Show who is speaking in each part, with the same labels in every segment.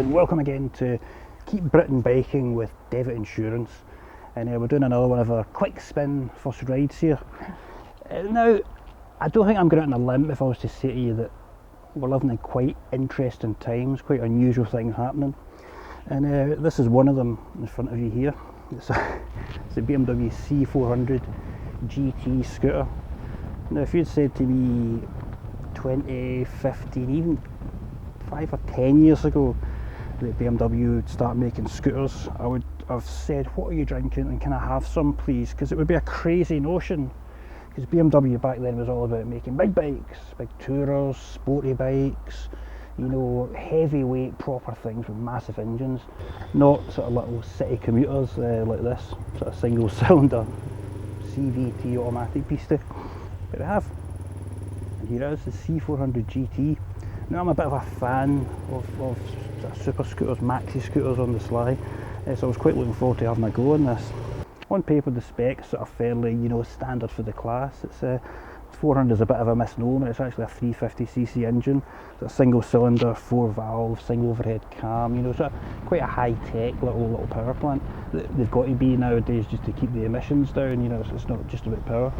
Speaker 1: and welcome again to Keep Britain Biking with Devitt Insurance. And we're doing another one of our quick spin first rides here. Now, I don't think I'm going out on a limb if I was to say to you that we're living in quite interesting times, quite unusual things happening. And this is one of them in front of you here. It's a BMW C400 GT Scooter. Now, if you'd said to me 2015, even 5 or 10 years ago that BMW would start making scooters, I would have said, what are you drinking, and can I have some please? Because it would be a crazy notion, because BMW back then was all about making big bikes, big tourers, sporty bikes, you know, heavyweight proper things with massive engines, not sort of little city commuters like this sort of single cylinder CVT automatic beastie. But we have, and here it is, the C400 GT. Now, I'm a bit of a fan of sort of super scooters, maxi scooters on the sly, so I was quite looking forward to having a go on this. On paper, the specs are fairly, you know, standard for the class. It's 400 is a bit of a misnomer. It's actually a 350cc engine. It's a single cylinder, 4 valve, single overhead cam. You know, it's quite a high tech little power plant. They've got to be nowadays just to keep the emissions down. You know, it's not just about power.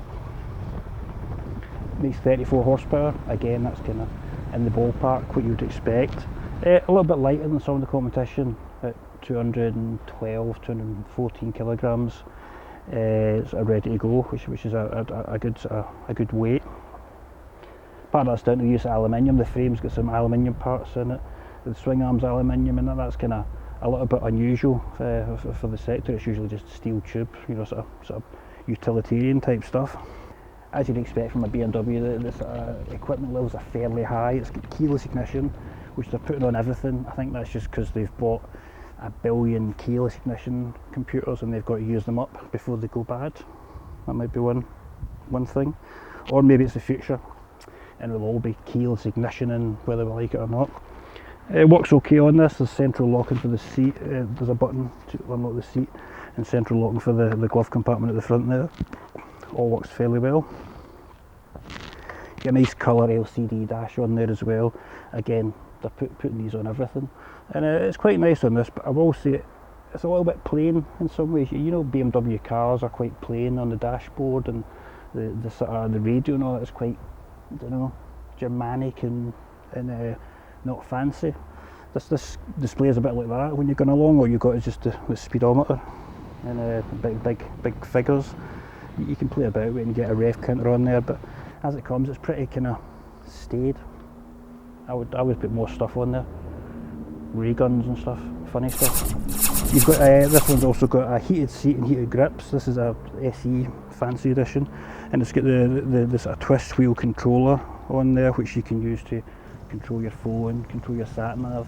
Speaker 1: It makes 34 horsepower. Again, that's kind of in the ballpark, what you would expect. A little bit lighter than some of the competition at 212, 214 kilograms. It's ready to go, which is a good weight. Part of that's down to the use of aluminium. The frame's got some aluminium parts in it. The swing arm's aluminium, and that's kind of a little bit unusual for the sector. It's usually just steel tube, you know, sort of utilitarian type stuff. As you'd expect from a BMW, the equipment levels are fairly high. It's got keyless ignition, which they're putting on everything. I think that's just because they've bought a billion keyless ignition computers and they've got to use them up before they go bad. That might be one thing. Or maybe it's the future and it'll all be keyless ignition, and whether we like it or not. It works okay on this. There's central locking for the seat. There's a button to unlock the seat, and central locking for the glove compartment at the front there. All works fairly well. Get a nice colour LCD dash on there as well. Again, they're putting these on everything, and it's quite nice on this. But I will say it's a little bit plain in some ways. You know, BMW cars are quite plain on the dashboard, and the sort of the radio and all that is quite, I don't know, Germanic and not fancy. This display is a bit like that when you're going along. All you've got is just the speedometer and big figures. You can play about with and get a ref counter on there, but as it comes, it's pretty kind of staid. I would put more stuff on there, ray guns and stuff, funny stuff. You've got this one's also got a heated seat and heated grips. This is a SE fancy edition, and it's got the sort of twist wheel controller on there, which you can use to control your phone, control your sat nav,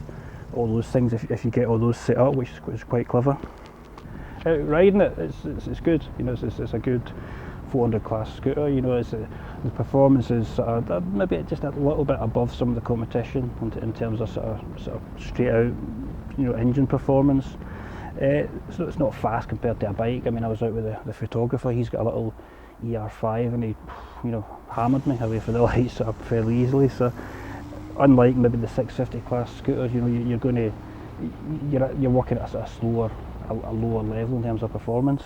Speaker 1: all those things if you get all those set up, which is quite clever. Riding it, it's good. You know, it's a good 400 class scooter. You know, the performance is maybe just a little bit above some of the competition in terms of sort of straight out, you know, engine performance. So it's not fast compared to a bike. I mean, I was out with the photographer. He's got a little ER5, and he, you know, hammered me away from the lights sort of fairly easily. So unlike maybe the 650 class scooters, you know, you're working at a lower level in terms of performance.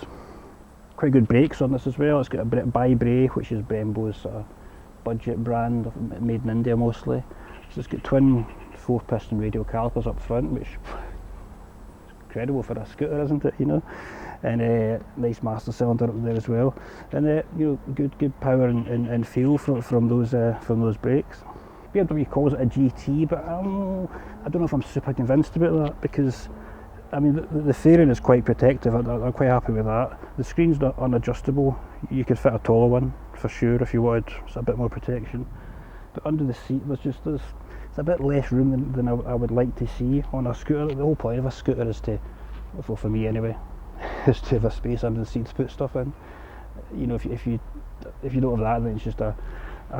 Speaker 1: Quite good brakes on this as well. It's got a Bi-Bray, which is Brembo's sort of budget brand, made in India mostly. So it's got twin 4-piston radial calipers up front, which is incredible for a scooter, isn't it? You know, and nice master cylinder up there as well, and you know, good power and feel from those brakes. BMW calls it a GT, but I don't know if I'm super convinced about that, because I mean, the fairing is quite protective. I'm quite happy with that. The screen's not unadjustable. You could fit a taller one for sure if you wanted a bit more protection. But under the seat, there's a bit less room than I would like to see on a scooter. The whole point of a scooter is to, well, for me anyway, is to have a space under the seat to put stuff in. You know, if you don't have that, then it's just a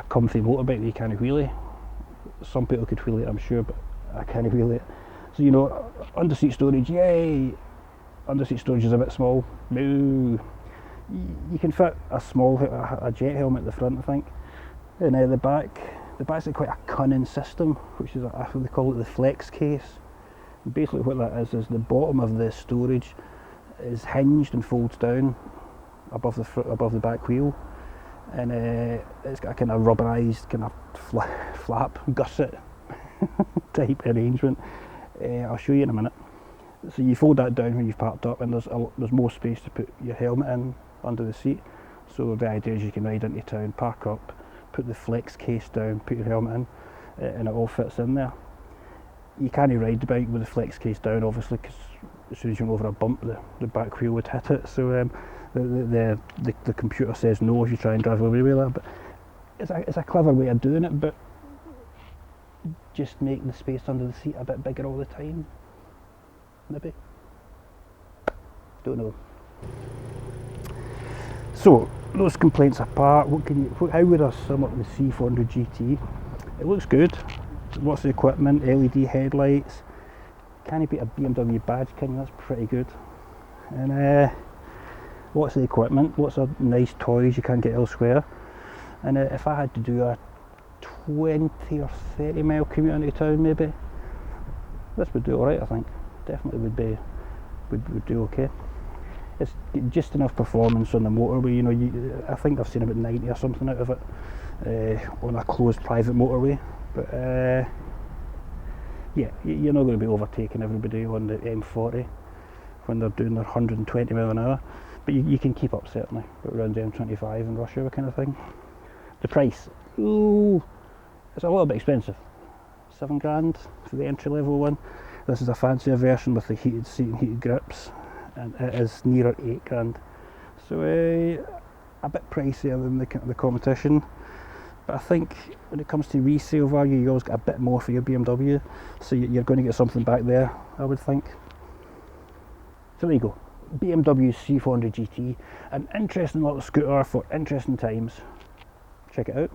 Speaker 1: comfy motorbike that you can't wheelie. Some people could wheelie it, I'm sure, but I can't wheelie it. So, you know, under-seat storage, yay! Under-seat storage is a bit small, boo! You can fit a jet helmet at the front, I think. And the back's quite a cunning system, which is, they call it the flex case. Basically what that is the bottom of the storage is hinged and folds down above the back wheel, and it's got a kind of rubberized kind of flap gusset type arrangement. I'll show you in a minute. So you fold that down when you've parked up, and there's more space to put your helmet in under the seat. So the idea is you can ride into town, park up, put the flex case down, put your helmet in, and it all fits in there. You can't ride the bike with the flex case down, obviously, because as soon as you go over a bump, the back wheel would hit it. So the computer says no if you try and drive away with that. But it's a clever way of doing it, but just make the space under the seat a bit bigger all the time. Maybe. Don't know. So those complaints apart, how would I sum up the C400 GT? It looks good. Lots of equipment, LED headlights. Can you beat a BMW badge? That's pretty good. And lots of equipment, lots of nice toys you can't get elsewhere. And if I had to do a 20 or 30 mile commute into town, maybe this would do alright. I think definitely would do okay. It's just enough performance on the motorway. You know, I think I've seen about 90 or something out of it on a closed private motorway. But yeah, you're not going to be overtaking everybody on the M40 when they're doing their 120 mile an hour. But you can keep up certainly, but around the M25 and rush hour kind of thing. The price, ooh, it's a little bit expensive. £7 for the entry level one. This is a fancier version with the heated seat and heated grips, and it is nearer £8. So a bit pricier than the competition. But I think when it comes to resale value, you always get a bit more for your BMW, so you're going to get something back there, I would think. So there you go, BMW C400 GT, an interesting little scooter for interesting times. Check it out.